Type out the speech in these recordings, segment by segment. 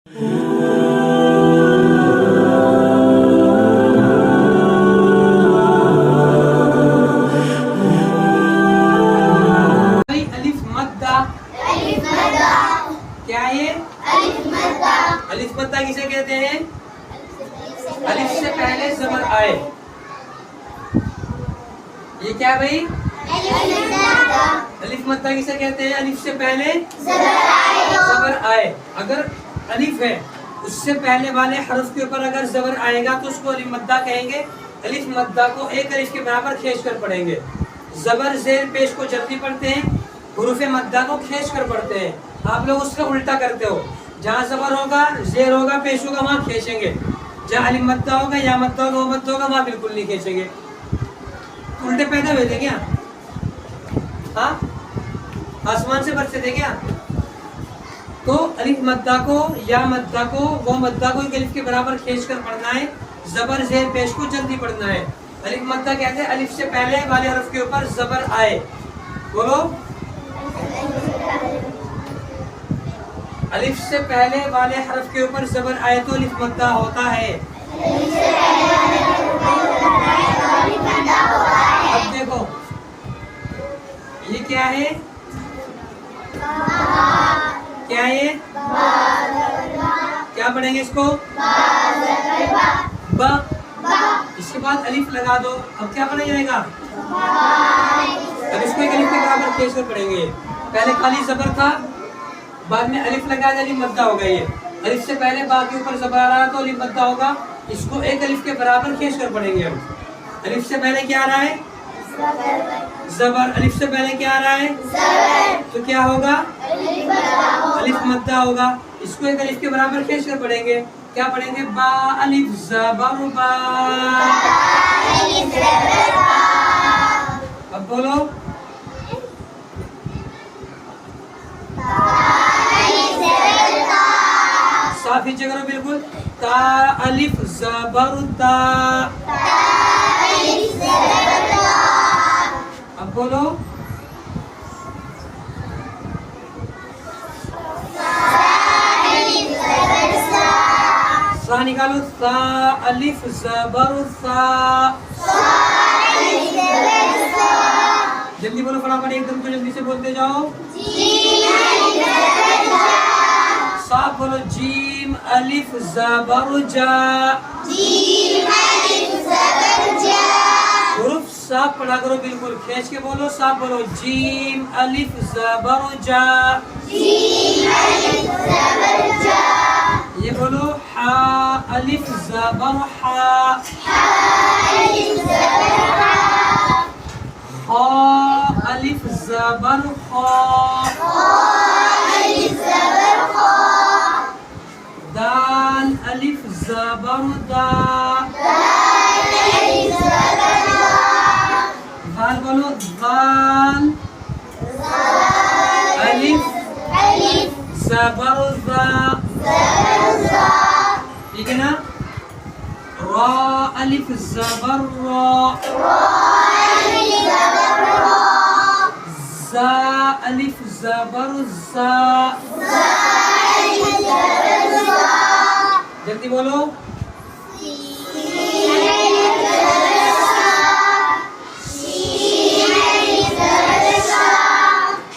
अलिफ मद्दा, क्या है? अलिफ मद्दा किसे कहते हैं? अलिफ से पहले जबर आए। ये क्या भाई? अलिफ मद्दा किसे कहते हैं? अलिफ से पहले जबर आए। अगर अलिफ है उससे पहले वाले हर्फ के ऊपर अगर जबर आएगा तो उसको अलिफ मद्दा कहेंगे। अलिफ मद्दा को एक अलिफ के बराबर खींच कर पढ़ेंगे। जबर जेर पेश को जल्दी पढ़ते हैं, हुरूफ मद्दा को खींच कर पढ़ते हैं। आप लोग उसका उल्टा करते हो, जहाँ जबर होगा जेर होगा पेश होगा वहाँ खींचेंगे, जहाँ अलिफ मद्दा होगा या मद्दा होगा वो मद्दा होगा वहाँ बिल्कुल नहीं खींचेंगे। उल्टे पैदा हुए थे क्या? हाँ, आसमान से बरसे थे क्या? तो अलिफ मद्दा को या मद्दा को वो मद्दा को एक अलिफ के बराबर खींच कर पढ़ना है, जबर जेर पेश को जल्दी पढ़ना है। अलिफ मद्दा कहते हैं अलिफ से पहले वाले हर्फ के ऊपर जबर आए। बोलो, अलिफ से पहले वाले हर्फ के ऊपर जबर आए तो अलिफ मद्दा होता है। अब देखो ये क्या है? क्या है? क्या पढ़ेंगे इसको? ब। इसके बाद अलिफ लगा दो। अब क्या पढ़ा जाएगा? अब इसको एक अलिफ के बराबर खींच कर पढ़ेंगे। पहले खाली जबर था, बाद में अलिफ लगा दिया, अलिफ मद्दा हो गया। ये अलिफ से पहले बा के ऊपर जबर आ रहा तो अलिफ मद्दा होगा। इसको एक अलिफ के बराबर खींच कर पढ़ेंगे। हम अलिफ से पहले क्या आ रहा है? जबर। अलिफ से पहले क्या आ रहा है? तो क्या होगा? अलिफ मद्दा होगा। इसको एक अलिफ के बराबर खींच कर पढ़ेंगे। क्या पढ़ेंगे? बा अलिफ जबर बा। अब बोलो, साफ नीचे करो बिल्कुल। ता अलिफ जबर ता। अब बोलो, सा निकालो। सा अलिफ जबर सा। जल्दी बोलो फटाफट, एकदम तो जल्दी से बोलते जाओ। साफ बोलो। जीम अलिफ जबर जा। हुरूफ साफ पढ़ा करो बिल्कुल, खींच के बोलो। साफ बोलो। जीम अलिफ जबर जा। ये बोलो। हा अलिफ जबर हा। हा अलिफ जबर खा। दाल अलिफ जबर दा। दाल बोलो। दाल अलिफ जबर दा। ठीक है ना? रा अलिफ जबर रा। जा अलिफ जबर जा। जल्दी बोलो।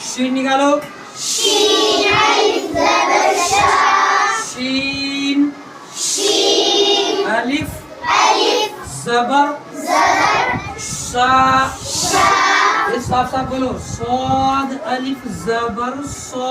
शीन निकालो। शीन अलिफ जबर शा। ये साफ साफ बोलो। सौद अलिफ जबर सौ।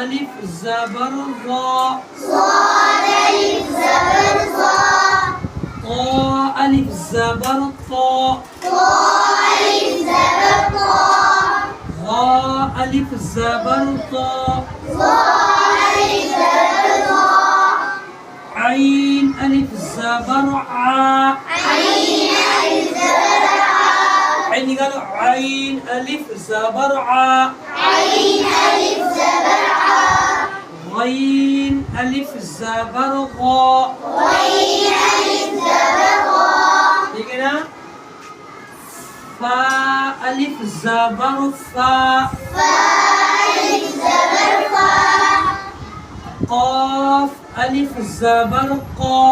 अलिफ जबर ज़ा। ता अलिफ जबर ता। ज़ा अलिफ जबर ता। आइन अलिफ जबर आ। आइन निकालो। आइन अलिफ जबर आ। गईन अलिफ जबर गा। ठीक है ना? फा अलिफ जबर फा। अलिफ ज़बर क़ा,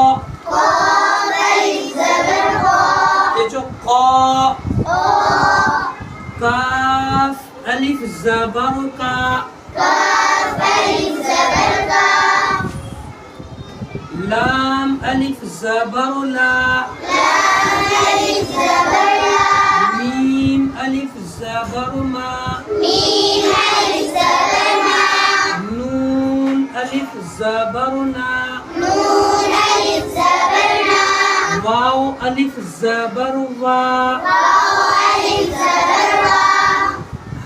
ये जो क़ा, काफ अलिफ ज़बर का, लाम अलिफ ज़बर ला, मीम अलिफ ज़बर मा, नून अलिफ ज़बर ना, वाव अलिफ ज़बर वा,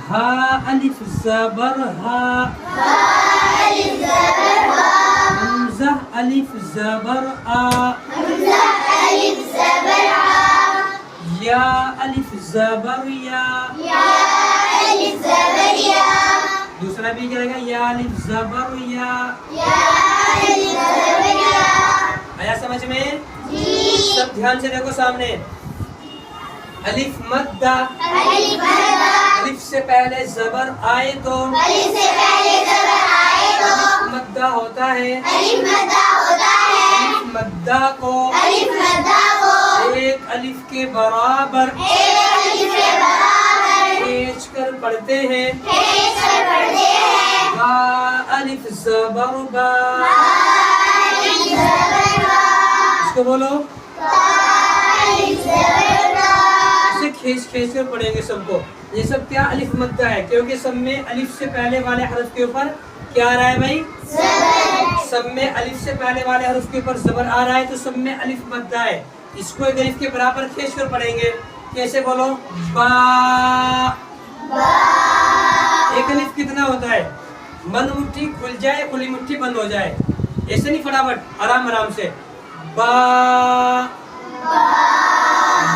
हा अलिफ ज़बर हा, हमज़ा अलिफ ज़बर आ, या अलिफ ज़बर या, दूसरा भी क्या रहेगा? या अलिफ ज़बर या। आया समझ में? सब ध्यान से देखो सामने। अलिफ मद्दा, अलिफ से पहले जबर आए तो अलिफ मद्दा होता है। अलिफ मद्दा को एक अलिफ के बराबर खींच कर पढ़ते हैं। बा अलिफ ज़बर बा, इसको बोलो। इसे खींच कर पढ़ेंगे सबको। ये सब क्या? अलिफ मद्दा है, क्योंकि सब में अलिफ से पहले वाले हर्फ के ऊपर क्या आ रहा है भाई? सब में अलिफ से पहले वाले हर्फ के ऊपर जबर आ रहा है, तो सब में अलिफ मद्दा है। इसको एक अलिफ के बराबर खींच कर पढ़ेंगे। कैसे बोलो? बा। एक अलिफ कितना होता है? बंद मुट्ठी खुल जाए, खुली मुट्ठी बंद हो जाए। ऐसे नहीं, फटाफट आराम आराम से। बा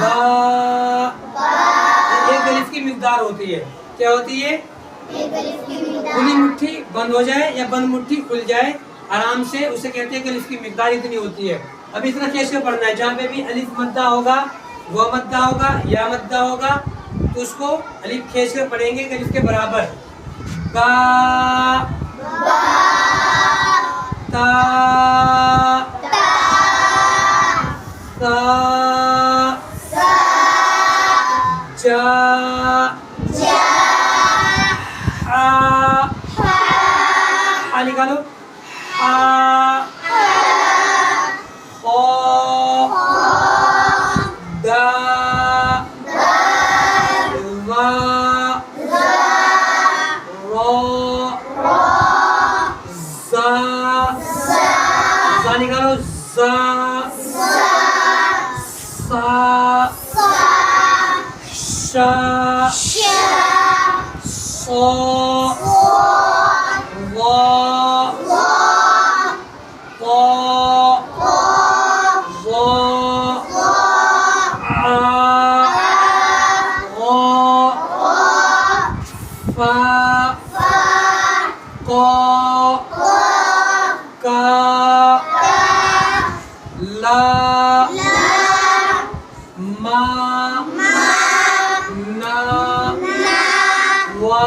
बा। एक अलिफ की मिकदार होती है। क्या होती है? खुली मुट्ठी बंद हो जाए या बंद मुट्ठी खुल जाए आराम से, उसे कहते हैं कि अलिफ की मिकदार इतनी होती है। अब इतना कैसे पढ़ना है? जहाँ पे भी अलिफ मद्दा होगा, वो मद्दा होगा या मद्दा होगा, तो उसको अलिफ खींच कर पढ़ेंगे अलिफ के बराबर। बा ता सा जा हा निकालो। हा खो दा वा रो जा निकालो। जा सा शा सो वा क़ा ज़ा आ ग़ा फा क़ा का ला मा ना वा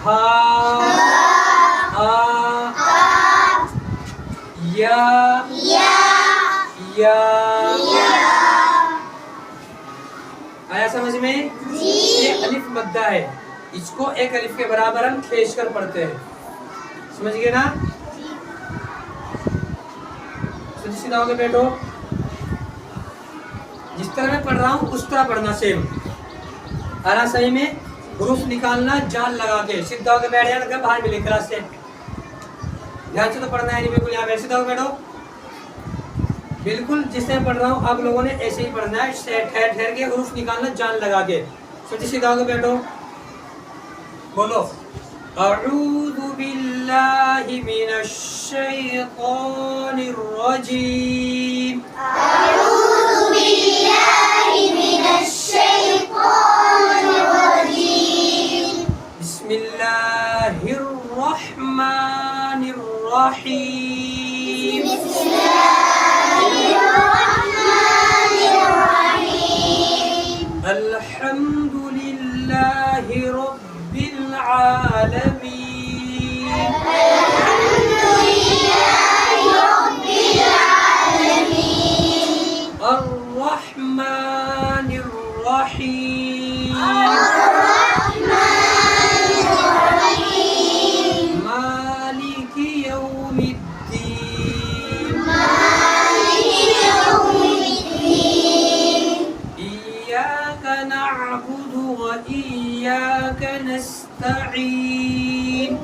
हा आ या आया समझ में? ये अलिफ मद्दा है, इसको एक अलिफ के बराबर हम खींच कर पढ़ते हैं। समझ गए ना? सीधा होके बैठो। जिस तरह मैं पढ़ रहा हूँ उस तरह पढ़ना, सेम। आना सही में हुरूफ निकालना जान लगा के। सीधा होके बैठ जाना, बाहर मिले क्लास से। ध्यान से तो पढ़ना है नहीं, बिल्कुल यहाँ बैठ। सीधा होके बैठो। बिल्कुल जिस तरह पढ़ रहा हूँ आप लोगों ने ऐसे ही पढ़ना है, ठहर ठहर के हुरूफ निकालना जान लगा के। सोचिए, सीधा होके बैठो। बोलो अऊज़ु बिल्लाहि मिनश शैतानिर रजीम। अऊज़ु बिल्लाहि मिनश शैतानिर रजीम। बिस्मिल्लाहिर रहमानिर रहीम। बिस्मिल्लाहिर रहमानिर रहीम। अल्हम्दुलिल्लाहि रब्बिल आलमीन। अल्हम्दुलिल्लाहि नस्तईन